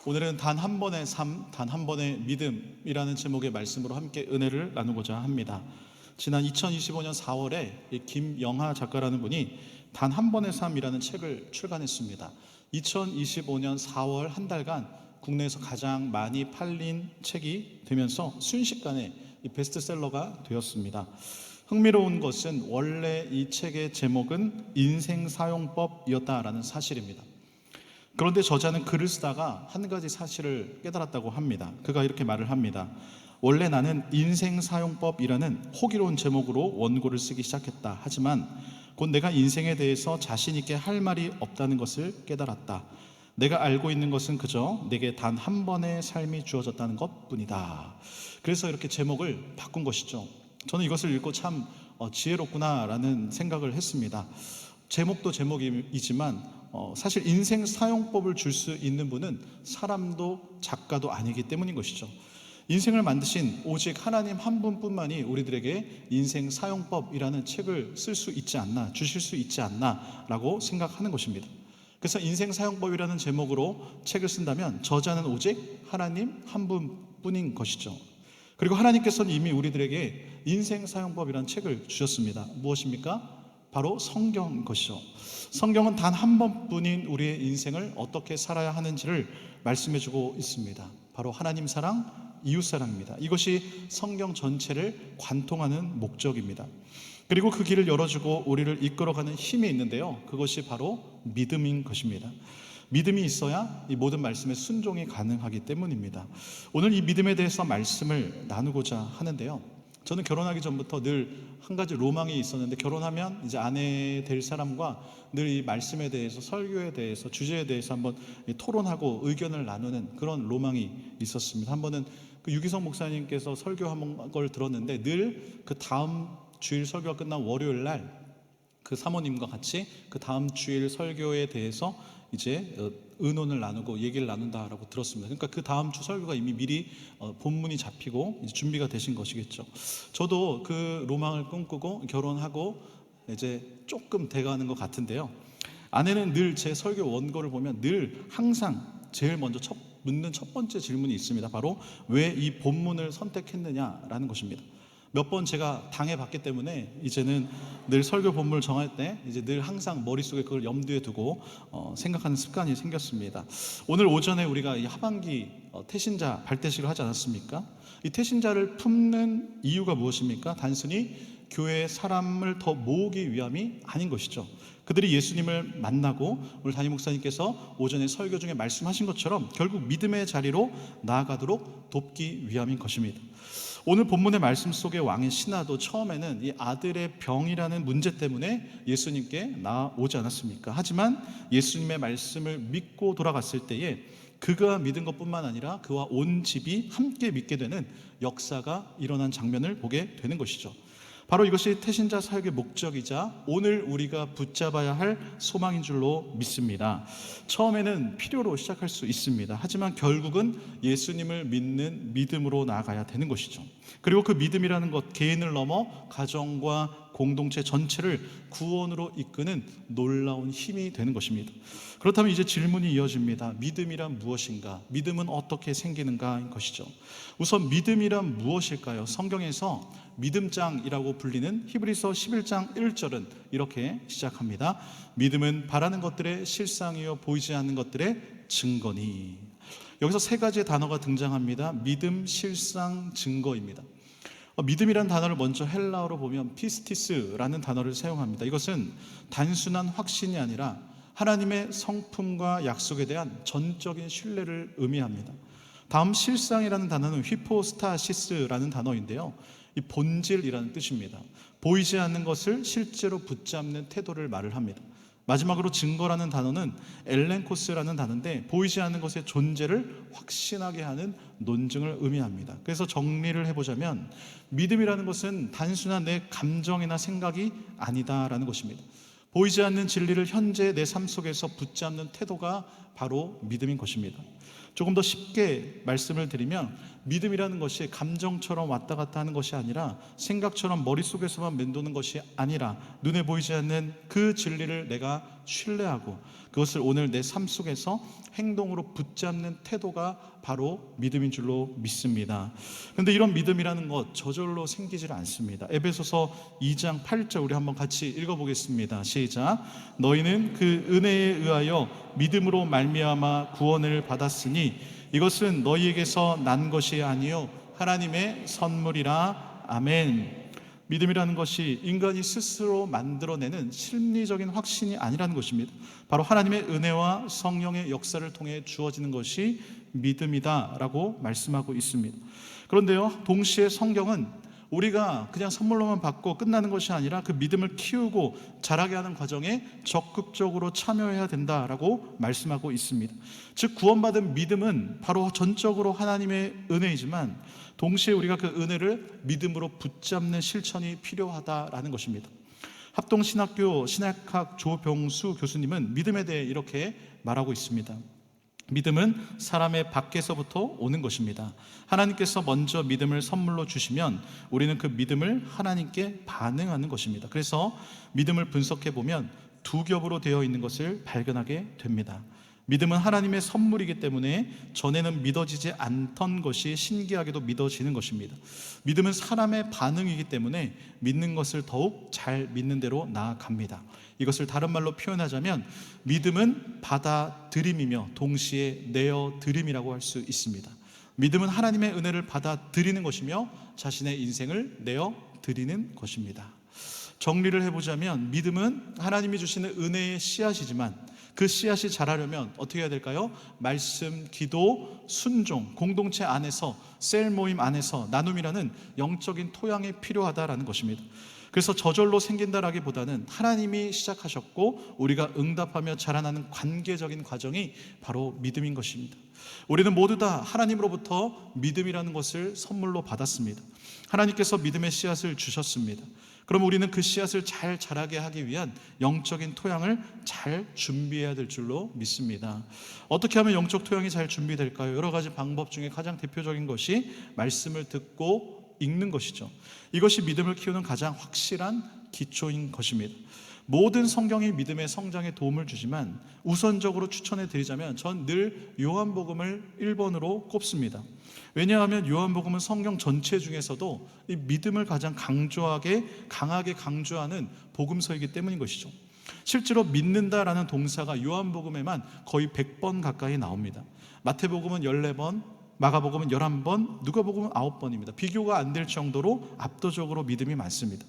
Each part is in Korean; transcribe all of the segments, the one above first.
오늘은 단 한 번의 삶, 단 한 번의 믿음이라는 제목의 말씀으로 함께 은혜를 나누고자 합니다. 지난 2025년 4월에 김영하 작가라는 분이 단 한 번의 삶이라는 책을 출간했습니다. 2025년 4월 한 달간 국내에서 가장 많이 팔린 책이 되면서 순식간에 베스트셀러가 되었습니다. 흥미로운 것은 원래 이 책의 제목은 인생사용법이었다라는 사실입니다. 그런데 저자는 글을 쓰다가 한 가지 사실을 깨달았다고 합니다. 그가 이렇게 말을 합니다. 원래 나는 인생사용법이라는 호기로운 제목으로 원고를 쓰기 시작했다. 하지만 곧 내가 인생에 대해서 자신 있게 할 말이 없다는 것을 깨달았다. 내가 알고 있는 것은 그저 내게 단 한 번의 삶이 주어졌다는 것뿐이다. 그래서 이렇게 제목을 바꾼 것이죠. 저는 이것을 읽고 참 지혜롭구나라는 생각을 했습니다. 제목도 제목이지만 사실 인생 사용법을 줄 수 있는 분은 사람도 작가도 아니기 때문인 것이죠. 인생을 만드신 오직 하나님 한 분뿐만이 우리들에게 인생 사용법이라는 책을 쓸 수 있지 않나, 주실 수 있지 않나 라고 생각하는 것입니다. 그래서 인생 사용법이라는 제목으로 책을 쓴다면 저자는 오직 하나님 한 분뿐인 것이죠. 그리고 하나님께서는 이미 우리들에게 인생 사용법이라는 책을 주셨습니다. 무엇입니까? 바로 성경인 것이죠. 성경은 단 한 번뿐인 우리의 인생을 어떻게 살아야 하는지를 말씀해주고 있습니다. 바로 하나님 사랑, 이웃 사랑입니다. 이것이 성경 전체를 관통하는 목적입니다. 그리고 그 길을 열어주고 우리를 이끌어가는 힘이 있는데요, 그것이 바로 믿음인 것입니다. 믿음이 있어야 이 모든 말씀에 순종이 가능하기 때문입니다. 오늘 이 믿음에 대해서 말씀을 나누고자 하는데요, 저는 결혼하기 전부터 늘 한 가지 로망이 있었는데, 결혼하면 이제 아내 될 사람과 늘 이 말씀에 대해서, 설교에 대해서, 주제에 대해서 한번 토론하고 의견을 나누는 그런 로망이 있었습니다. 한 번은 그 유기성 목사님께서 설교한 걸 들었는데, 늘 그 다음 주일 설교가 끝난 월요일 날 그 사모님과 같이 그 다음 주일 설교에 대해서 이제 의논을 나누고 얘기를 나눈다라고 들었습니다. 그러니까 그 다음 주 설교가 이미 미리 본문이 잡히고 이제 준비가 되신 것이겠죠. 저도 그 로망을 꿈꾸고 결혼하고 이제 조금 돼가는 것 같은데요, 아내는 늘 제 설교 원고를 보면 늘 항상 제일 먼저 묻는 첫 번째 질문이 있습니다. 바로 왜 이 본문을 선택했느냐라는 것입니다. 몇 번 제가 당해봤기 때문에 이제는 늘 설교 본문을 정할 때 이제 늘 항상 머릿속에 그걸 염두에 두고 생각하는 습관이 생겼습니다. 오늘 오전에 우리가 이 하반기 태신자 발대식을 하지 않았습니까? 이 태신자를 품는 이유가 무엇입니까? 단순히 교회의 사람을 더 모으기 위함이 아닌 것이죠. 그들이 예수님을 만나고 오늘 담임 목사님께서 오전에 설교 중에 말씀하신 것처럼 결국 믿음의 자리로 나아가도록 돕기 위함인 것입니다. 오늘 본문의 말씀 속의 왕의 신하도 처음에는 이 아들의 병이라는 문제 때문에 예수님께 나오지 않았습니까? 하지만 예수님의 말씀을 믿고 돌아갔을 때에 그가 믿은 것뿐만 아니라 그와 온 집이 함께 믿게 되는 역사가 일어난 장면을 보게 되는 것이죠. 바로 이것이 태신자 사역의 목적이자 오늘 우리가 붙잡아야 할 소망인 줄로 믿습니다. 처음에는 필요로 시작할 수 있습니다. 하지만 결국은 예수님을 믿는 믿음으로 나아가야 되는 것이죠. 그리고 그 믿음이라는 것, 개인을 넘어 가정과 공동체 전체를 구원으로 이끄는 놀라운 힘이 되는 것입니다. 그렇다면 이제 질문이 이어집니다. 믿음이란 무엇인가? 믿음은 어떻게 생기는가인 것이죠. 우선 믿음이란 무엇일까요? 성경에서 믿음장이라고 불리는 히브리서 11장 1절은 이렇게 시작합니다. 믿음은 바라는 것들의 실상이요 보이지 않는 것들의 증거니. 여기서 세 가지의 단어가 등장합니다. 믿음, 실상, 증거입니다. 믿음이라는 단어를 먼저 헬라어로 보면 피스티스라는 단어를 사용합니다. 이것은 단순한 확신이 아니라 하나님의 성품과 약속에 대한 전적인 신뢰를 의미합니다. 다음 실상이라는 단어는 휘포스타시스라는 단어인데요, 이 본질이라는 뜻입니다. 보이지 않는 것을 실제로 붙잡는 태도를 말을 합니다. 마지막으로 증거라는 단어는 엘렌코스라는 단어인데 보이지 않는 것의 존재를 확신하게 하는 논증을 의미합니다. 그래서 정리를 해보자면 믿음이라는 것은 단순한 내 감정이나 생각이 아니다라는 것입니다. 보이지 않는 진리를 현재 내 삶 속에서 붙잡는 태도가 바로 믿음인 것입니다. 조금 더 쉽게 말씀을 드리면 믿음이라는 것이 감정처럼 왔다 갔다 하는 것이 아니라 생각처럼 머릿속에서만 맴도는 것이 아니라 눈에 보이지 않는 그 진리를 내가 신뢰하고 그것을 오늘 내 삶 속에서 행동으로 붙잡는 태도가 바로 믿음인 줄로 믿습니다. 그런데 이런 믿음이라는 것 저절로 생기질 않습니다. 에베소서 2장 8절 우리 한번 같이 읽어보겠습니다. 시작. 너희는 그 은혜에 의하여 믿음으로 말미암아 구원을 받았으니 이것은 너희에게서 난 것이 아니요 하나님의 선물이라. 아멘. 믿음이라는 것이 인간이 스스로 만들어내는 심리적인 확신이 아니라는 것입니다. 바로 하나님의 은혜와 성령의 역사를 통해 주어지는 것이 믿음이다라고 말씀하고 있습니다. 그런데요, 동시에 성경은 우리가 그냥 선물로만 받고 끝나는 것이 아니라 그 믿음을 키우고 자라게 하는 과정에 적극적으로 참여해야 된다라고 말씀하고 있습니다. 즉 구원받은 믿음은 바로 전적으로 하나님의 은혜이지만 동시에 우리가 그 은혜를 믿음으로 붙잡는 실천이 필요하다라는 것입니다. 합동신학교 신학학 조병수 교수님은 믿음에 대해 이렇게 말하고 있습니다. 믿음은 사람의 밖에서부터 오는 것입니다. 하나님께서 먼저 믿음을 선물로 주시면 우리는 그 믿음을 하나님께 반응하는 것입니다. 그래서 믿음을 분석해 보면 두 겹으로 되어 있는 것을 발견하게 됩니다. 믿음은 하나님의 선물이기 때문에 전에는 믿어지지 않던 것이 신기하게도 믿어지는 것입니다. 믿음은 사람의 반응이기 때문에 믿는 것을 더욱 잘 믿는 대로 나아갑니다. 이것을 다른 말로 표현하자면 믿음은 받아들임이며 동시에 내어드림이라고 할 수 있습니다. 믿음은 하나님의 은혜를 받아들이는 것이며 자신의 인생을 내어드리는 것입니다. 정리를 해보자면 믿음은 하나님이 주시는 은혜의 씨앗이지만 그 씨앗이 자라려면 어떻게 해야 될까요? 말씀, 기도, 순종, 공동체 안에서 셀 모임 안에서 나눔이라는 영적인 토양이 필요하다라는 것입니다. 그래서 저절로 생긴다라기보다는 하나님이 시작하셨고 우리가 응답하며 자라나는 관계적인 과정이 바로 믿음인 것입니다. 우리는 모두 다 하나님으로부터 믿음이라는 것을 선물로 받았습니다. 하나님께서 믿음의 씨앗을 주셨습니다. 그럼 우리는 그 씨앗을 잘 자라게 하기 위한 영적인 토양을 잘 준비해야 될 줄로 믿습니다. 어떻게 하면 영적 토양이 잘 준비될까요? 여러 가지 방법 중에 가장 대표적인 것이 말씀을 듣고 읽는 것이죠. 이것이 믿음을 키우는 가장 확실한 기초인 것입니다. 모든 성경이 믿음의 성장에 도움을 주지만 우선적으로 추천해 드리자면 전 늘 요한복음을 1번으로 꼽습니다. 왜냐하면 요한복음은 성경 전체 중에서도 이 믿음을 가장 강하게 강조하는 복음서이기 때문인 것이죠. 실제로 믿는다라는 동사가 요한복음에만 거의 100번 가까이 나옵니다. 마태복음은 14번, 마가복음은 11번, 누가복음은 9번입니다. 비교가 안 될 정도로 압도적으로 믿음이 많습니다.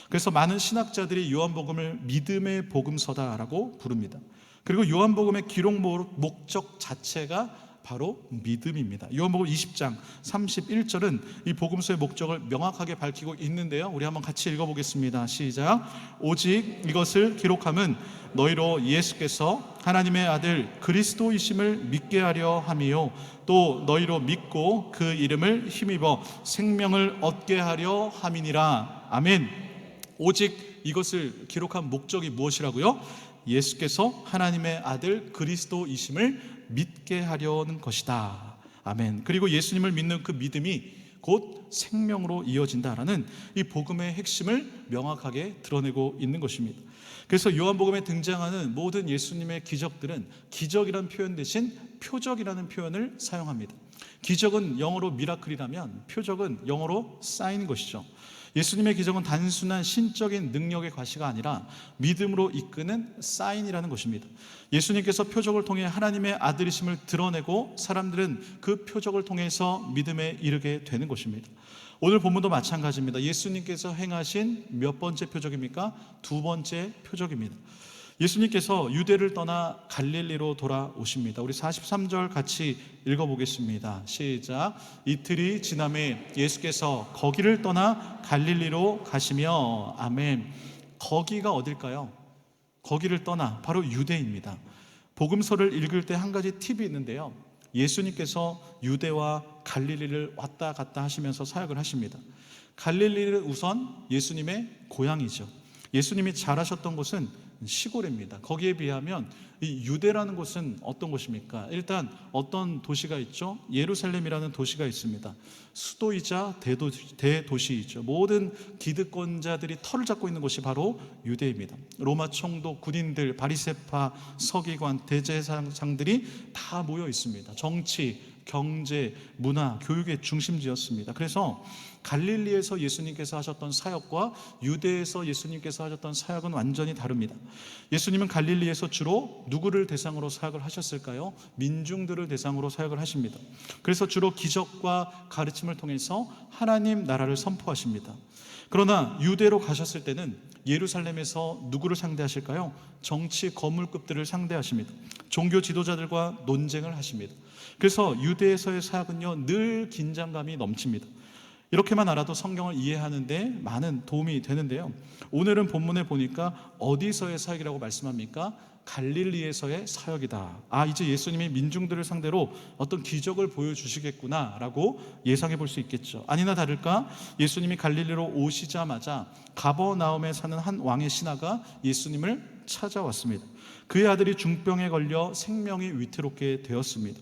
그래서 많은 신학자들이 요한복음을 믿음의 복음서다라고 부릅니다. 그리고 요한복음의 기록 목적 자체가 바로 믿음입니다. 요한복음 20장 31절은 이 복음서의 목적을 명확하게 밝히고 있는데요, 우리 한번 같이 읽어보겠습니다. 시작. 오직 이것을 기록함은 너희로 예수께서 하나님의 아들 그리스도이심을 믿게 하려 함이요 또 너희로 믿고 그 이름을 힘입어 생명을 얻게 하려 함이니라. 아멘. 오직 이것을 기록한 목적이 무엇이라고요? 예수께서 하나님의 아들 그리스도이심을 믿게 하려는 것이다. 아멘. 그리고 예수님을 믿는 그 믿음이 곧 생명으로 이어진다라는 이 복음의 핵심을 명확하게 드러내고 있는 것입니다. 그래서 요한복음에 등장하는 모든 예수님의 기적들은 기적이라는 표현 대신 표적이라는 표현을 사용합니다. 기적은 영어로 미라클이라면 표적은 영어로 사인인 것이죠. 예수님의 기적은 단순한 신적인 능력의 과시가 아니라 믿음으로 이끄는 사인이라는 것입니다. 예수님께서 표적을 통해 하나님의 아들이심을 드러내고 사람들은 그 표적을 통해서 믿음에 이르게 되는 것입니다. 오늘 본문도 마찬가지입니다. 예수님께서 행하신 몇 번째 표적입니까? 두 번째 표적입니다. 예수님께서 유대를 떠나 갈릴리로 돌아오십니다. 우리 43절 같이 읽어보겠습니다. 시작. 이틀이 지남에 예수께서 거기를 떠나 갈릴리로 가시며. 아멘. 거기가 어딜까요? 거기를 떠나 바로 유대입니다. 복음서를 읽을 때 한 가지 팁이 있는데요, 예수님께서 유대와 갈릴리를 왔다 갔다 하시면서 사역을 하십니다. 갈릴리는 우선 예수님의 고향이죠. 예수님이 자라셨던 곳은 시골입니다. 거기에 비하면 이 유대라는 곳은 어떤 곳입니까? 일단 어떤 도시가 있죠? 예루살렘이라는 도시가 있습니다. 수도이자 대도시이죠. 모든 기득권자들이 털을 잡고 있는 곳이 바로 유대입니다. 로마 총독, 군인들, 바리새파, 서기관, 대제사장들이 다 모여 있습니다. 정치, 경제, 문화, 교육의 중심지였습니다. 그래서 갈릴리에서 예수님께서 하셨던 사역과 유대에서 예수님께서 하셨던 사역은 완전히 다릅니다. 예수님은 갈릴리에서 주로 누구를 대상으로 사역을 하셨을까요? 민중들을 대상으로 사역을 하십니다. 그래서 주로 기적과 가르침을 통해서 하나님 나라를 선포하십니다. 그러나 유대로 가셨을 때는 예루살렘에서 누구를 상대하실까요? 정치 거물급들을 상대하십니다. 종교 지도자들과 논쟁을 하십니다. 그래서 유대에서의 사역은요, 늘 긴장감이 넘칩니다. 이렇게만 알아도 성경을 이해하는데 많은 도움이 되는데요, 오늘은 본문에 보니까 어디서의 사역이라고 말씀합니까? 갈릴리에서의 사역이다. 이제 예수님이 민중들을 상대로 어떤 기적을 보여주시겠구나 라고 예상해 볼 수 있겠죠. 아니나 다를까 예수님이 갈릴리로 오시자마자 가버나움에 사는 한 왕의 신하가 예수님을 찾아왔습니다. 그의 아들이 중병에 걸려 생명이 위태롭게 되었습니다.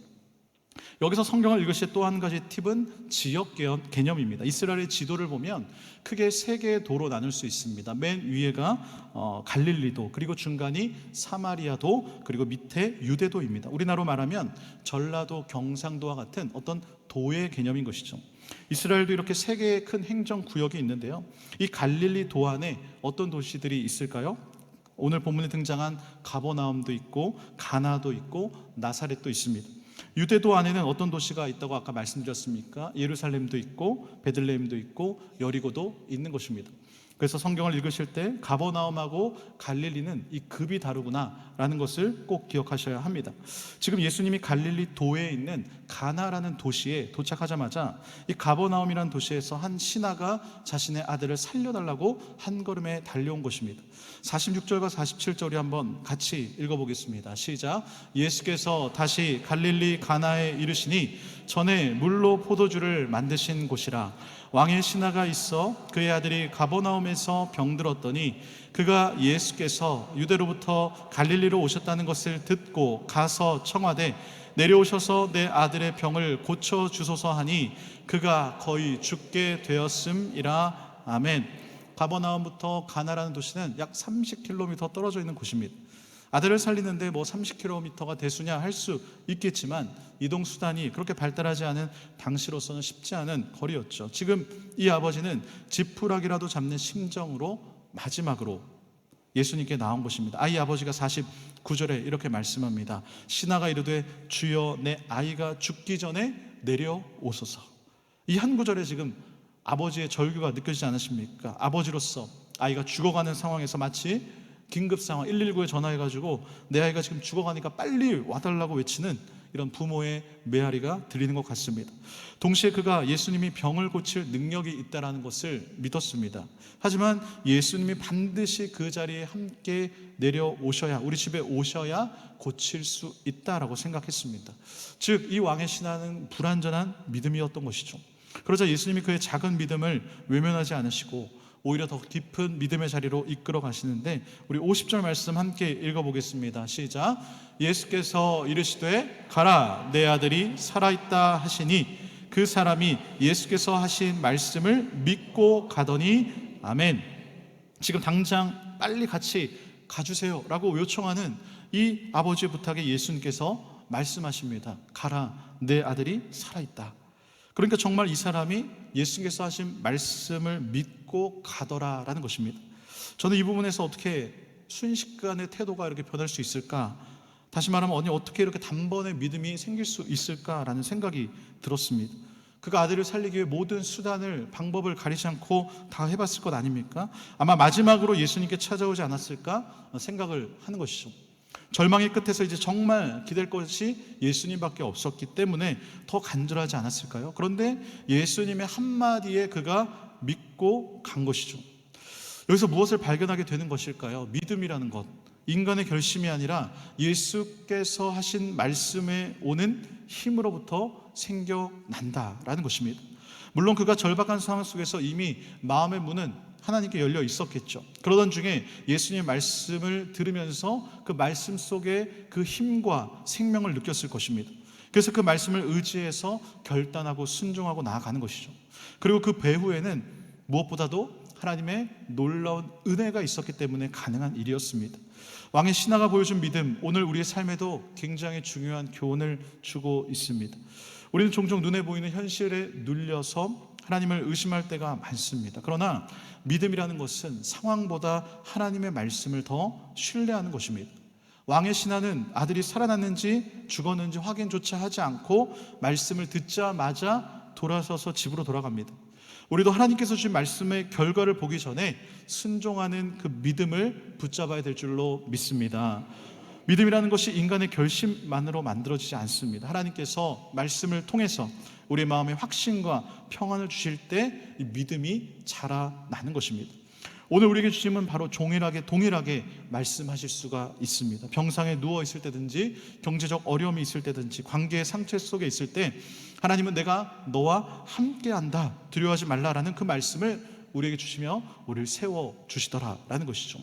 여기서 성경을 읽으실 때 또 한 가지 팁은 지역 개념입니다. 이스라엘의 지도를 보면 크게 세 개의 도로 나눌 수 있습니다. 맨 위에가 갈릴리도, 그리고 중간이 사마리아도, 그리고 밑에 유대도입니다. 우리나라로 말하면 전라도, 경상도와 같은 어떤 도의 개념인 것이죠. 이스라엘도 이렇게 세 개의 큰 행정구역이 있는데요, 이 갈릴리 도 안에 어떤 도시들이 있을까요? 오늘 본문에 등장한 가버나움도 있고 가나도 있고 나사렛도 있습니다. 유대도 안에는 어떤 도시가 있다고 아까 말씀드렸습니까? 예루살렘도 있고 베들레헴도 있고 여리고도 있는 것입니다. 그래서 성경을 읽으실 때 가버나움하고 갈릴리는 이 급이 다르구나라는 것을 꼭 기억하셔야 합니다. 지금 예수님이 갈릴리 도에 있는 가나라는 도시에 도착하자마자 이 가버나움이라는 도시에서 한 신하가 자신의 아들을 살려달라고 한 걸음에 달려온 것입니다. 46절과 47절이 한번 같이 읽어보겠습니다. 시작. 예수께서 다시 갈릴리 가나에 이르시니 전에 물로 포도주를 만드신 곳이라. 왕의 신하가 있어 그의 아들이 가버나움에서 병들었더니 그가 예수께서 유대로부터 갈릴리로 오셨다는 것을 듣고 가서 청하되 내려오셔서 내 아들의 병을 고쳐주소서 하니 그가 거의 죽게 되었음이라. 아멘. 가버나움부터 가나라는 도시는 약 30km 떨어져 있는 곳입니다. 아들을 살리는데 30km가 대수냐 할 수 있겠지만 이동 수단이 그렇게 발달하지 않은 당시로서는 쉽지 않은 거리였죠. 지금 이 아버지는 지푸라기라도 잡는 심정으로 마지막으로 예수님께 나온 것입니다. 이 아버지가 49절에 이렇게 말씀합니다. 신하가 이르되 주여 내 아이가 죽기 전에 내려오소서. 이 한 구절에 지금 아버지의 절규가 느껴지지 않으십니까? 아버지로서 아이가 죽어가는 상황에서 마치 긴급 상황 119에 전화해가지고 내 아이가 지금 죽어가니까 빨리 와달라고 외치는 이런 부모의 메아리가 들리는 것 같습니다. 동시에 그가 예수님이 병을 고칠 능력이 있다는 것을 믿었습니다. 하지만 예수님이 반드시 그 자리에 함께 내려오셔야, 우리 집에 오셔야 고칠 수 있다라고 생각했습니다. 즉 이 왕의 신하는 불완전한 믿음이었던 것이죠. 그러자 예수님이 그의 작은 믿음을 외면하지 않으시고 오히려 더 깊은 믿음의 자리로 이끌어 가시는데, 우리 50절 말씀 함께 읽어보겠습니다. 시작. 예수께서 이르시되 가라 내 아들이 살아있다 하시니 그 사람이 예수께서 하신 말씀을 믿고 가더니. 아멘. 지금 당장 빨리 같이 가주세요 라고 요청하는 이 아버지의 부탁에 예수님께서 말씀하십니다. 가라 내 아들이 살아있다. 그러니까 정말 이 사람이 예수님께서 하신 말씀을 믿고 가더라라는 것입니다. 저는 이 부분에서 어떻게 순식간에 태도가 이렇게 변할 수 있을까? 다시 말하면 어떻게 이렇게 단번에 믿음이 생길 수 있을까라는 생각이 들었습니다. 그가 아들을 살리기 위해 모든 수단을, 방법을 가리지 않고 다 해봤을 것 아닙니까? 아마 마지막으로 예수님께 찾아오지 않았을까 생각을 하는 것이죠. 절망의 끝에서 이제 정말 기댈 것이 예수님밖에 없었기 때문에 더 간절하지 않았을까요? 그런데 예수님의 한마디에 그가 믿고 간 것이죠. 여기서 무엇을 발견하게 되는 것일까요? 믿음이라는 것, 인간의 결심이 아니라 예수께서 하신 말씀에 오는 힘으로부터 생겨난다라는 것입니다. 물론 그가 절박한 상황 속에서 이미 마음의 문은 하나님께 열려 있었겠죠. 그러던 중에 예수님의 말씀을 들으면서 그 말씀 속에 그 힘과 생명을 느꼈을 것입니다. 그래서 그 말씀을 의지해서 결단하고 순종하고 나아가는 것이죠. 그리고 그 배후에는 무엇보다도 하나님의 놀라운 은혜가 있었기 때문에 가능한 일이었습니다. 왕의 신하가 보여준 믿음, 오늘 우리의 삶에도 굉장히 중요한 교훈을 주고 있습니다. 우리는 종종 눈에 보이는 현실에 눌려서 하나님을 의심할 때가 많습니다. 그러나 믿음이라는 것은 상황보다 하나님의 말씀을 더 신뢰하는 것입니다. 왕의 신하는 아들이 살아났는지 죽었는지 확인조차 하지 않고 말씀을 듣자마자 돌아서서 집으로 돌아갑니다. 우리도 하나님께서 주신 말씀의 결과를 보기 전에 순종하는 그 믿음을 붙잡아야 될 줄로 믿습니다. 믿음이라는 것이 인간의 결심만으로 만들어지지 않습니다. 하나님께서 말씀을 통해서 우리 마음에 확신과 평안을 주실 때 이 믿음이 자라나는 것입니다. 오늘 우리에게 주심은 바로 동일하게 말씀하실 수가 있습니다. 병상에 누워 있을 때든지 경제적 어려움이 있을 때든지 관계의 상처 속에 있을 때 하나님은 내가 너와 함께한다, 두려워하지 말라라는 그 말씀을 우리에게 주시며 우리를 세워주시더라라는 것이죠.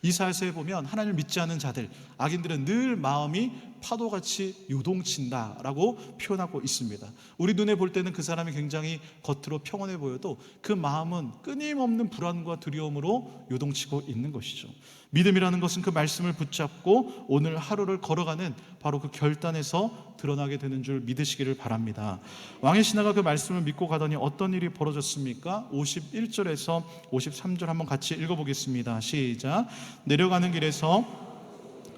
이사야서에 보면 하나님을 믿지 않는 자들, 악인들은 늘 마음이 파도같이 요동친다라고 표현하고 있습니다. 우리 눈에 볼 때는 그 사람이 굉장히 겉으로 평온해 보여도 그 마음은 끊임없는 불안과 두려움으로 요동치고 있는 것이죠. 믿음이라는 것은 그 말씀을 붙잡고 오늘 하루를 걸어가는 바로 그 결단에서 드러나게 되는 줄 믿으시기를 바랍니다. 왕의 신하가 그 말씀을 믿고 가더니 어떤 일이 벌어졌습니까? 51절에서 53절 한번 같이 읽어보겠습니다. 시작. 내려가는 길에서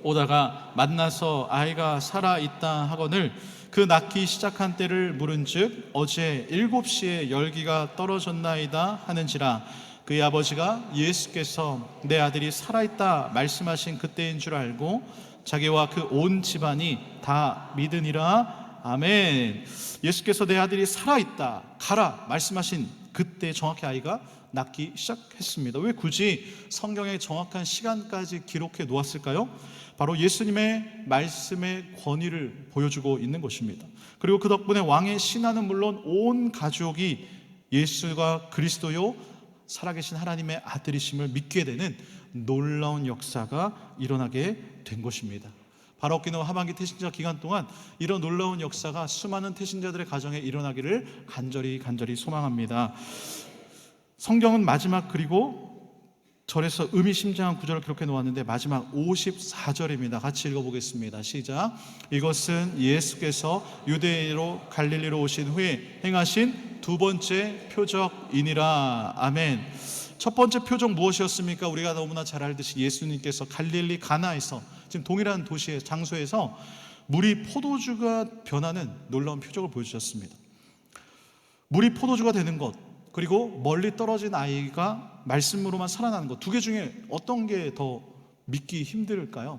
오다가 만나서 아이가 살아있다 하거늘 그 낳기 시작한 때를 물은즉 어제 7시에 열기가 떨어졌나이다 하는지라. 그의 아버지가 예수께서 내 아들이 살아있다 말씀하신 그때인 줄 알고 자기와 그 온 집안이 다 믿으니라. 아멘. 예수께서 내 아들이 살아있다 가라 말씀하신 그때 정확히 아이가 낳기 시작했습니다. 왜 굳이 성경의 정확한 시간까지 기록해 놓았을까요? 바로 예수님의 말씀의 권위를 보여주고 있는 것입니다. 그리고 그 덕분에 왕의 신하는 물론 온 가족이 예수가 그리스도요 살아계신 하나님의 아들이심을 믿게 되는 놀라운 역사가 일어나게 된 것입니다. 바로 okinawa 하반기 태신자 기간 동안 이런 놀라운 역사가 수많은 태신자들의 가정에 일어나기를 간절히 소망합니다. 성경은 마지막 그리고 절에서 의미심장한 구절을 기록해 놓았는데 마지막 54절입니다. 같이 읽어보겠습니다. 시작. 이것은 예수께서 유대로 갈릴리로 오신 후에 행하신 두 번째 표적이니라. 아멘. 첫 번째 표적 무엇이었습니까? 우리가 너무나 잘 알듯이 예수님께서 갈릴리 가나에서 지금 동일한 도시의 장소에서 물이 포도주가 변하는 놀라운 표적을 보여주셨습니다. 물이 포도주가 되는 것, 그리고 멀리 떨어진 아이가 말씀으로만 살아나는 것, 두 개 중에 어떤 게 더 믿기 힘들까요?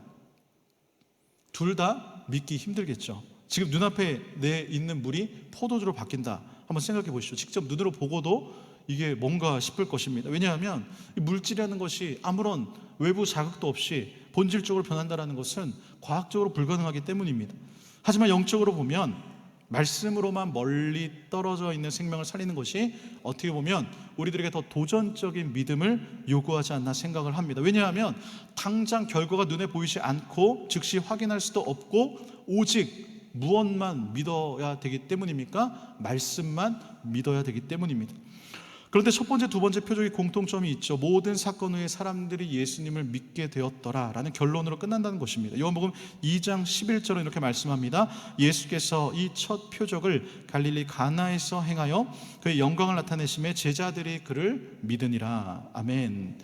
둘 다 믿기 힘들겠죠. 지금 눈앞에 내 있는 물이 포도주로 바뀐다. 한번 생각해 보시죠. 직접 눈으로 보고도 이게 뭔가 싶을 것입니다. 왜냐하면 물질이라는 것이 아무런 외부 자극도 없이 본질적으로 변한다는 것은 과학적으로 불가능하기 때문입니다. 하지만 영적으로 보면 말씀으로만 멀리 떨어져 있는 생명을 살리는 것이 어떻게 보면 우리들에게 더 도전적인 믿음을 요구하지 않나 생각을 합니다. 왜냐하면 당장 결과가 눈에 보이지 않고 즉시 확인할 수도 없고 오직 무엇만 믿어야 되기 때문입니까? 말씀만 믿어야 되기 때문입니다. 그런데 첫 번째, 두 번째 표적이 공통점이 있죠. 모든 사건 후에 사람들이 예수님을 믿게 되었더라라는 결론으로 끝난다는 것입니다. 요한복음 2장 11절은 이렇게 말씀합니다. 예수께서 이 첫 표적을 갈릴리 가나에서 행하여 그의 영광을 나타내심에 제자들이 그를 믿으니라. 아멘.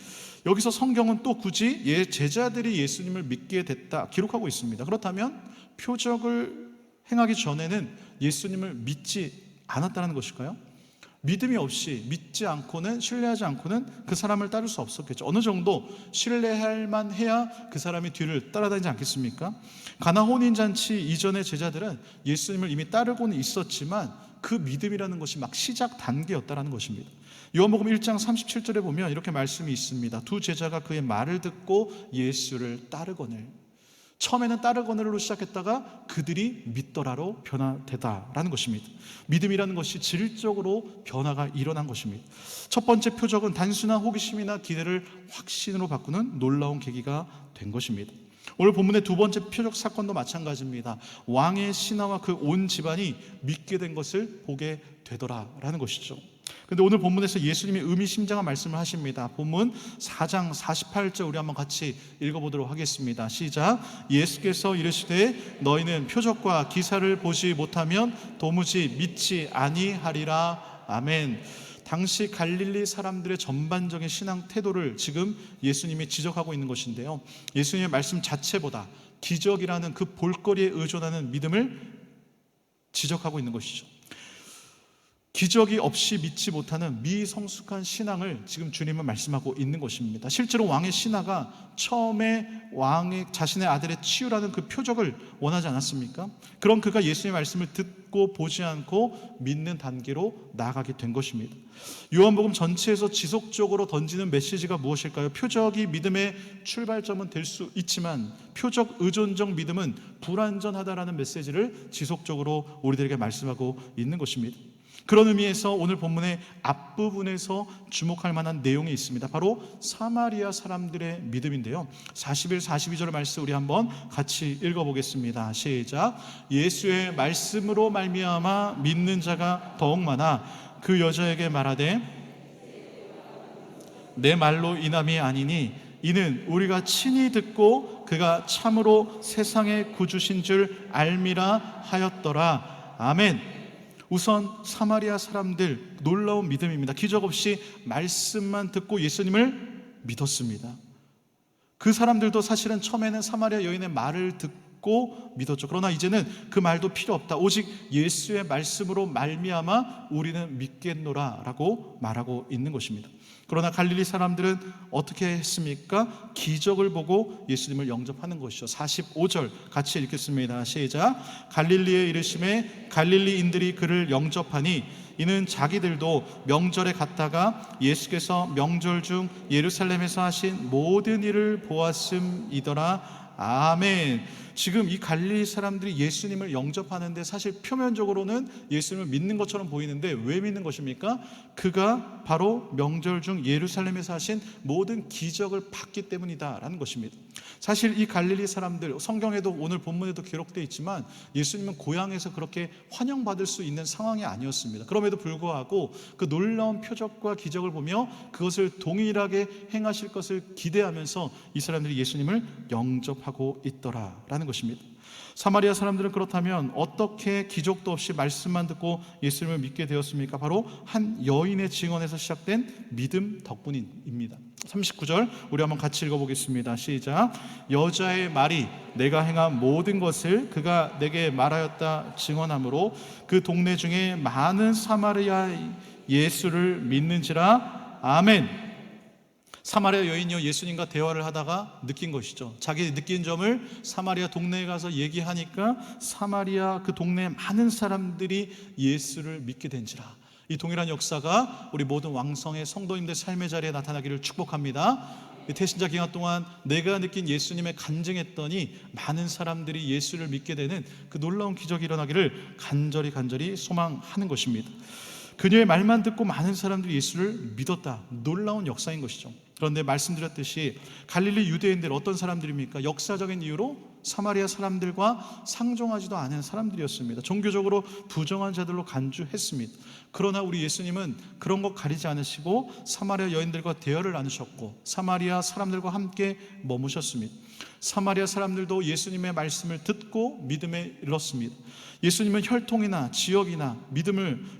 여기서 성경은 또 굳이 제자들이 예수님을 믿게 됐다 기록하고 있습니다. 그렇다면 표적을 행하기 전에는 예수님을 믿지 않았다는 것일까요? 믿음이 없이 믿지 않고는 신뢰하지 않고는 그 사람을 따를 수 없었겠죠. 어느 정도 신뢰할 만해야 그 사람이 뒤를 따라다니지 않겠습니까? 가나 혼인잔치 이전의 제자들은 예수님을 이미 따르고는 있었지만 그 믿음이라는 것이 막 시작 단계였다는 것입니다. 요한복음 1장 37절에 보면 이렇게 말씀이 있습니다. 두 제자가 그의 말을 듣고 예수를 따르거늘. 처음에는 따르거늘로 시작했다가 그들이 믿더라로 변화되다라는 것입니다. 믿음이라는 것이 질적으로 변화가 일어난 것입니다. 첫 번째 표적은 단순한 호기심이나 기대를 확신으로 바꾸는 놀라운 계기가 된 것입니다. 오늘 본문의 두 번째 표적 사건도 마찬가지입니다. 왕의 신하와 그 온 집안이 믿게 된 것을 보게 되더라라는 것이죠. 그런데 오늘 본문에서 예수님이 의미심장한 말씀을 하십니다. 본문 4장 48절 우리 한번 같이 읽어보도록 하겠습니다. 시작. 예수께서 이르시되 너희는 표적과 기사를 보지 못하면 도무지 믿지 아니하리라. 아멘. 당시 갈릴리 사람들의 전반적인 신앙 태도를 지금 예수님이 지적하고 있는 것인데요, 예수님의 말씀 자체보다 기적이라는 그 볼거리에 의존하는 믿음을 지적하고 있는 것이죠. 기적이 없이 믿지 못하는 미성숙한 신앙을 지금 주님은 말씀하고 있는 것입니다. 실제로 왕의 신하가 처음에 왕의 자신의 아들의 치유라는 그 표적을 원하지 않았습니까? 그런 그가 예수님의 말씀을 듣고 보지 않고 믿는 단계로 나아가게 된 것입니다. 요한복음 전체에서 지속적으로 던지는 메시지가 무엇일까요? 표적이 믿음의 출발점은 될 수 있지만 표적 의존적 믿음은 불완전하다라는 메시지를 지속적으로 우리들에게 말씀하고 있는 것입니다. 그런 의미에서 오늘 본문의 앞부분에서 주목할 만한 내용이 있습니다. 바로 사마리아 사람들의 믿음인데요, 41, 42절 말씀 우리 한번 같이 읽어보겠습니다. 시작. 예수의 말씀으로 말미암아 믿는 자가 더욱 많아 그 여자에게 말하되 내 말로 인함이 아니니 이는 우리가 친히 듣고 그가 참으로 세상의 구주신 줄 알미라 하였더라. 아멘. 우선 사마리아 사람들 놀라운 믿음입니다. 기적 없이 말씀만 듣고 예수님을 믿었습니다. 그 사람들도 사실은 처음에는 사마리아 여인의 말을 듣고 믿었죠. 그러나 이제는 그 말도 필요 없다. 오직 예수의 말씀으로 말미암아 우리는 믿겠노라 라고 말하고 있는 것입니다. 그러나 갈릴리 사람들은 어떻게 했습니까? 기적을 보고 예수님을 영접하는 것이죠. 45절 같이 읽겠습니다. 시작. 갈릴리에 이르심에 갈릴리인들이 그를 영접하니 이는 자기들도 명절에 갔다가 예수께서 명절 중 예루살렘에서 하신 모든 일을 보았음이더라. 아멘. 지금 이 갈릴리 사람들이 예수님을 영접하는데 사실 표면적으로는 예수님을 믿는 것처럼 보이는데 왜 믿는 것입니까? 그가 바로 명절 중 예루살렘에서 하신 모든 기적을 봤기 때문이다라는 것입니다. 사실 이 갈릴리 사람들, 성경에도 오늘 본문에도 기록되어 있지만 예수님은 고향에서 그렇게 환영받을 수 있는 상황이 아니었습니다. 그럼에도 불구하고 그 놀라운 표적과 기적을 보며 그것을 동일하게 행하실 것을 기대하면서 이 사람들이 예수님을 영접하고 있더라라는 것입니다. 사마리아 사람들은 그렇다면 어떻게 기적도 없이 말씀만 듣고 예수님을 믿게 되었습니까? 바로 한 여인의 증언에서 시작된 믿음 덕분입니다. 39절 우리 한번 같이 읽어보겠습니다. 시작. 여자의 말이 내가 행한 모든 것을 그가 내게 말하였다 증언하므로 그 동네 중에 많은 사마리아 예수를 믿는지라. 아멘. 사마리아 여인이요 예수님과 대화를 하다가 느낀 것이죠. 자기 느낀 점을 사마리아 동네에 가서 얘기하니까 사마리아 그 동네에 많은 사람들이 예수를 믿게 된지라. 이 동일한 역사가 우리 모든 왕성의 성도님들 삶의 자리에 나타나기를 축복합니다. 태신자 기간 동안 내가 느낀 예수님의 간증했더니 많은 사람들이 예수를 믿게 되는 그 놀라운 기적이 일어나기를 간절히 소망하는 것입니다. 그녀의 말만 듣고 많은 사람들이 예수를 믿었다. 놀라운 역사인 것이죠. 그런데 말씀드렸듯이 갈릴리 유대인들 어떤 사람들입니까? 역사적인 이유로 사마리아 사람들과 상종하지도 않은 사람들이었습니다. 종교적으로 부정한 자들로 간주했습니다. 그러나 우리 예수님은 그런 것 가리지 않으시고 사마리아 여인들과 대화를 나누셨고 사마리아 사람들과 함께 머무셨습니다. 사마리아 사람들도 예수님의 말씀을 듣고 믿음에 이르렀습니다. 예수님은 혈통이나 지역이나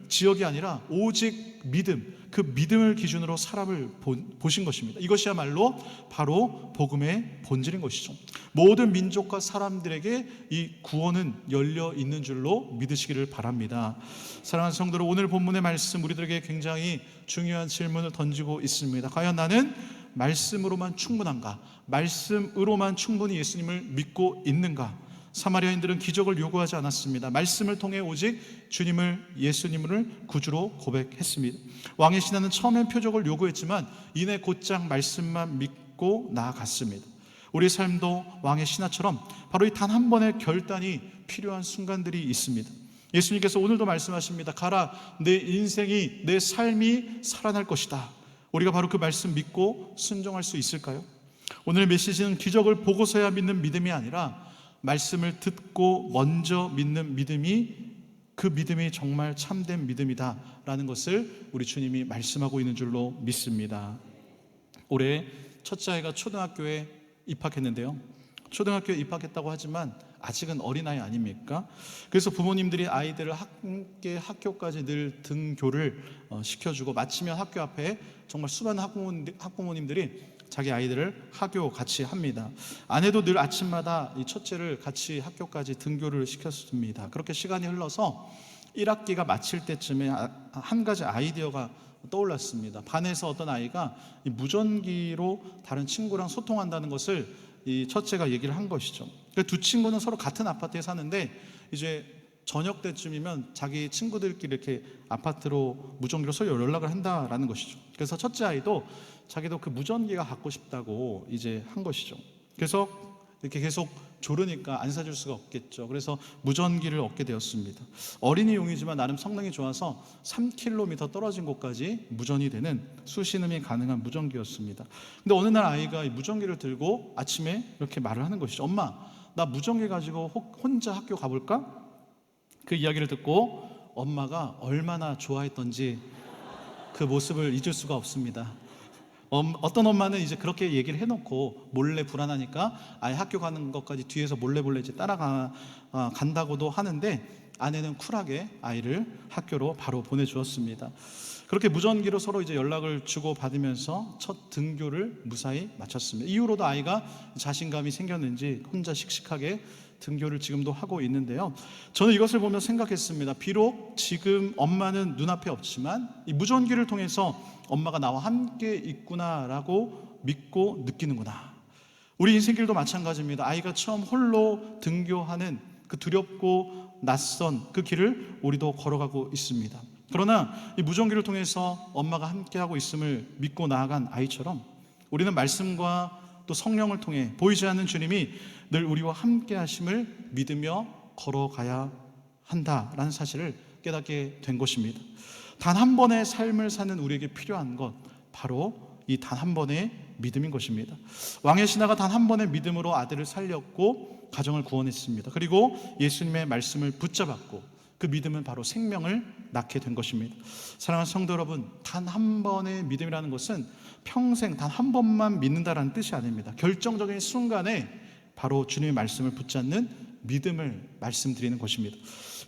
지역이 아니라 오직 믿음, 그 믿음을 기준으로 사람을 보신 것입니다. 이것이야말로 바로 복음의 본질인 것이죠. 모든 민족과 사람들에게 이 구원은 열려 있는 줄로 믿으시기를 바랍니다. 사랑하는 성도들, 오늘 본문의 말씀 우리들에게 굉장히 중요한 질문을 던지고 있습니다. 과연 나는 말씀으로만 충분한가? 말씀으로만 충분히 예수님을 믿고 있는가? 사마리아인들은 기적을 요구하지 않았습니다. 말씀을 통해 오직 예수님을 구주로 고백했습니다. 왕의 신하는 처음엔 표적을 요구했지만 이내 곧장 말씀만 믿고 나아갔습니다. 우리 삶도 왕의 신하처럼 바로 이 단 한 번의 결단이 필요한 순간들이 있습니다. 예수님께서 오늘도 말씀하십니다. 가라, 내 인생이, 내 삶이 살아날 것이다. 우리가 바로 그 말씀 믿고 순종할 수 있을까요? 오늘의 메시지는 기적을 보고서야 믿는 믿음이 아니라 말씀을 듣고 먼저 믿는 믿음이, 그 믿음이 정말 참된 믿음이다 라는 것을 우리 주님이 말씀하고 있는 줄로 믿습니다. 올해 첫째 아이가 초등학교에 입학했는데요, 초등학교에 입학했다고 하지만 아직은 어린아이 아닙니까? 그래서 부모님들이 아이들을 함께 학교까지 늘 등교를 시켜주고, 마치면 학교 앞에 정말 수많은 학부모님들이 자기 아이들을 하교 같이 합니다. 아내도 늘 아침마다 이 첫째를 같이 학교까지 등교를 시켰습니다. 그렇게 시간이 흘러서 1학기가 마칠 때쯤에 한 가지 아이디어가 떠올랐습니다. 반에서 어떤 아이가 이 무전기로 다른 친구랑 소통한다는 것을 이 첫째가 얘기를 한 것이죠. 두 친구는 서로 같은 아파트에 사는데 이제 저녁 때쯤이면 자기 친구들끼리 이렇게 아파트로 무전기로 서로 연락을 한다라는 것이죠. 그래서 첫째 아이도 자기도 그 무전기가 갖고 싶다고 이제 한 것이죠. 그래서 이렇게 계속 조르니까 안 사줄 수가 없겠죠. 그래서 무전기를 얻게 되었습니다. 어린이용이지만 나름 성능이 좋아서 3km 떨어진 곳까지 무전이 되는, 수신음이 가능한 무전기였습니다. 근데 어느 날 아이가 이 무전기를 들고 아침에 이렇게 말을 하는 것이죠. 엄마, 나 무전기 가지고 혼자 학교 가볼까? 그 이야기를 듣고 엄마가 얼마나 좋아했던지 그 모습을 잊을 수가 없습니다. 어떤 엄마는 이제 그렇게 얘기를 해놓고 몰래 불안하니까 아예 학교 가는 것까지 뒤에서 몰래 이제 간다고도 하는데, 아내는 쿨하게 아이를 학교로 바로 보내주었습니다. 그렇게 무전기로 서로 이제 연락을 주고 받으면서 첫 등교를 무사히 마쳤습니다. 이후로도 아이가 자신감이 생겼는지 혼자 씩씩하게 등교를 지금도 하고 있는데요, 저는 이것을 보며 생각했습니다. 비록 지금 엄마는 눈앞에 없지만 이 무전기를 통해서 엄마가 나와 함께 있구나라고 믿고 느끼는구나. 우리 인생길도 마찬가지입니다. 아이가 처음 홀로 등교하는 그 두렵고 낯선 그 길을 우리도 걸어가고 있습니다. 그러나 이 무전기를 통해서 엄마가 함께하고 있음을 믿고 나아간 아이처럼 우리는 말씀과 또 성령을 통해 보이지 않는 주님이 늘 우리와 함께 하심을 믿으며 걸어가야 한다라는 사실을 깨닫게 된 것입니다. 단 한 번의 삶을 사는 우리에게 필요한 것, 바로 이 단 한 번의 믿음인 것입니다. 왕의 신하가 단 한 번의 믿음으로 아들을 살렸고 가정을 구원했습니다. 그리고 예수님의 말씀을 붙잡았고 그 믿음은 바로 생명을 낳게 된 것입니다. 사랑하는 성도 여러분, 단 한 번의 믿음이라는 것은 평생 단 한 번만 믿는다라는 뜻이 아닙니다. 결정적인 순간에 바로 주님의 말씀을 붙잡는 믿음을 말씀드리는 것입니다.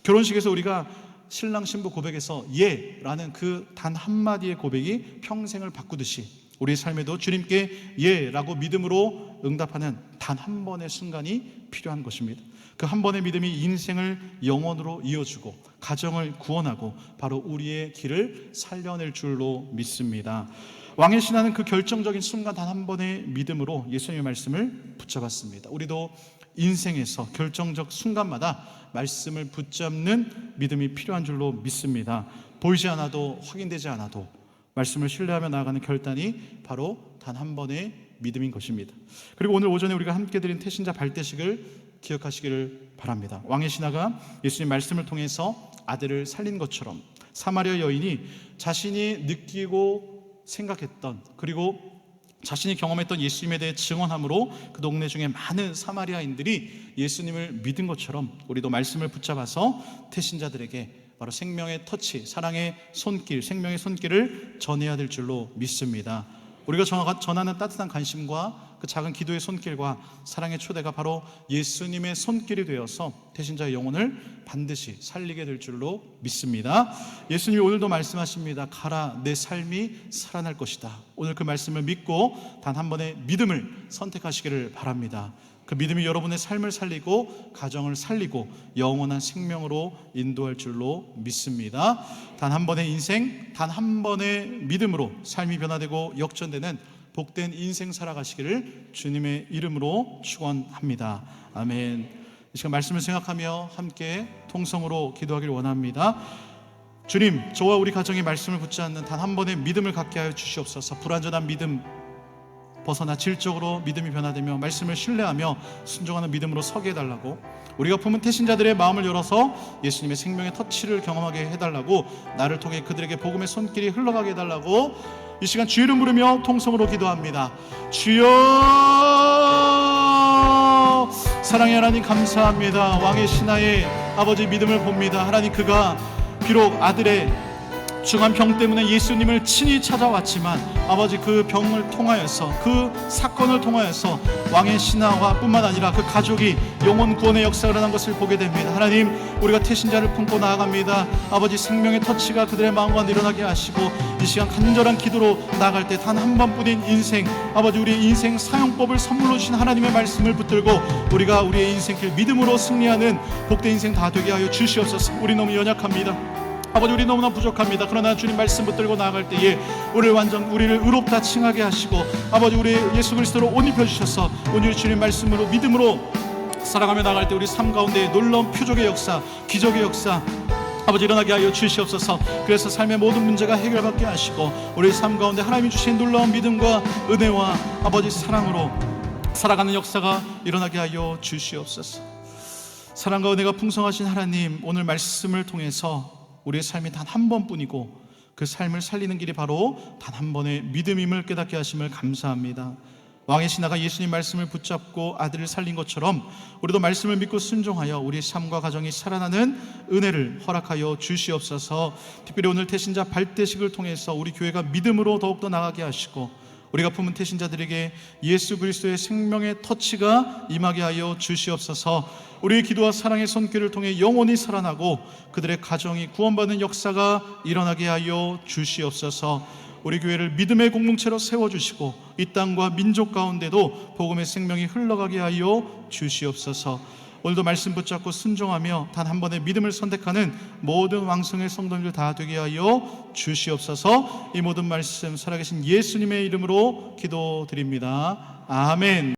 결혼식에서 우리가 신랑 신부 고백에서 예라는 그 단 한마디의 고백이 평생을 바꾸듯이 우리의 삶에도 주님께 예라고 믿음으로 응답하는 단 한 번의 순간이 필요한 것입니다. 그 한 번의 믿음이 인생을 영원으로 이어주고 가정을 구원하고 바로 우리의 길을 살려낼 줄로 믿습니다. 왕의 신하는 그 결정적인 순간 단 한 번의 믿음으로 예수님의 말씀을 붙잡았습니다. 우리도 인생에서 결정적 순간마다 말씀을 붙잡는 믿음이 필요한 줄로 믿습니다. 보이지 않아도, 확인되지 않아도 말씀을 신뢰하며 나아가는 결단이 바로 단 한 번의 믿음인 것입니다. 그리고 오늘 오전에 우리가 함께 드린 태신자 발대식을 기억하시기를 바랍니다. 왕의 신하가 예수님 말씀을 통해서 아들을 살린 것처럼 사마리아 여인이 자신이 느끼고 생각했던, 그리고 자신이 경험했던 예수님에 대해 증언함으로 그 동네 중에 많은 사마리아인들이 예수님을 믿은 것처럼 우리도 말씀을 붙잡아서 태신자들에게 바로 생명의 터치, 사랑의 손길, 생명의 손길을 전해야 될 줄로 믿습니다. 우리가 전하는 따뜻한 관심과 그 작은 기도의 손길과 사랑의 초대가 바로 예수님의 손길이 되어서 태신자의 영혼을 반드시 살리게 될 줄로 믿습니다. 예수님이 오늘도 말씀하십니다. 가라, 내 삶이 살아날 것이다. 오늘 그 말씀을 믿고 단 한 번의 믿음을 선택하시기를 바랍니다. 그 믿음이 여러분의 삶을 살리고 가정을 살리고 영원한 생명으로 인도할 줄로 믿습니다. 단 한 번의 인생, 단 한 번의 믿음으로 삶이 변화되고 역전되는 복된 인생 살아가시기를 주님의 이름으로 축원합니다. 아멘. 이 시간 말씀을 생각하며 함께 통성으로 기도하기를 원합니다. 주님, 저와 우리 가정의 말씀을 붙잡는 단 한 번의 믿음을 갖게 하여 주시옵소서. 불완전한 믿음, 벗어나 질적으로 믿음이 변화되며 말씀을 신뢰하며 순종하는 믿음으로 서게 해달라고, 우리가 품은 태신자들의 마음을 열어서 예수님의 생명의 터치를 경험하게 해달라고, 나를 통해 그들에게 복음의 손길이 흘러가게 해달라고 이 시간 주 이름 부르며 통성으로 기도합니다. 주여, 사랑의 하나님 감사합니다. 왕의 신하의 아버지 믿음을 봅니다. 하나님, 그가 비록 아들의 중한 병 때문에 예수님을 친히 찾아왔지만 아버지, 그 병을 통하여서, 그 사건을 통하여서 왕의 신하와 뿐만 아니라 그 가족이 영혼 구원의 역사가 일어난 것을 보게 됩니다. 하나님, 우리가 태신자를 품고 나아갑니다. 아버지, 생명의 터치가 그들의 마음과 일어나게 하시고 이 시간 간절한 기도로 나아갈 때 단 한 번뿐인 인생, 아버지, 우리의 인생 사용법을 선물로 주신 하나님의 말씀을 붙들고 우리가 우리의 인생길 믿음으로 승리하는 복된 인생 다 되게 하여 주시옵소서. 우리 너무 연약합니다. 아버지, 우리 너무나 부족합니다. 그러나 주님 말씀 붙들고 나아갈 때에 우리를 의롭다 칭하게 하시고 아버지, 우리 예수 그리스도로 옷 입혀주셔서 오늘 주님 말씀으로 믿음으로 살아가며 나아갈 때 우리 삶 가운데 놀라운 표적의 역사, 기적의 역사 아버지 일어나게 하여 주시옵소서. 그래서 삶의 모든 문제가 해결받게 하시고 우리 삶 가운데 하나님이 주신 놀라운 믿음과 은혜와 아버지 사랑으로 살아가는 역사가 일어나게 하여 주시옵소서. 사랑과 은혜가 풍성하신 하나님, 오늘 말씀을 통해서 우리의 삶이 단 한 번뿐이고 그 삶을 살리는 길이 바로 단 한 번의 믿음임을 깨닫게 하심을 감사합니다. 왕의 신하가 예수님 말씀을 붙잡고 아들을 살린 것처럼 우리도 말씀을 믿고 순종하여 우리의 삶과 가정이 살아나는 은혜를 허락하여 주시옵소서. 특별히 오늘 태신자 발대식을 통해서 우리 교회가 믿음으로 더욱더 나가게 하시고 우리가 품은 태신자들에게 예수 그리스도의 생명의 터치가 임하게 하여 주시옵소서. 우리의 기도와 사랑의 손길을 통해 영혼이 살아나고 그들의 가정이 구원받는 역사가 일어나게 하여 주시옵소서. 우리 교회를 믿음의 공동체로 세워주시고 이 땅과 민족 가운데도 복음의 생명이 흘러가게 하여 주시옵소서. 오늘도 말씀 붙잡고 순종하며 단 한 번의 믿음을 선택하는 모든 왕성의 성도들 다 되게 하여 주시옵소서. 이 모든 말씀 살아계신 예수님의 이름으로 기도드립니다. 아멘.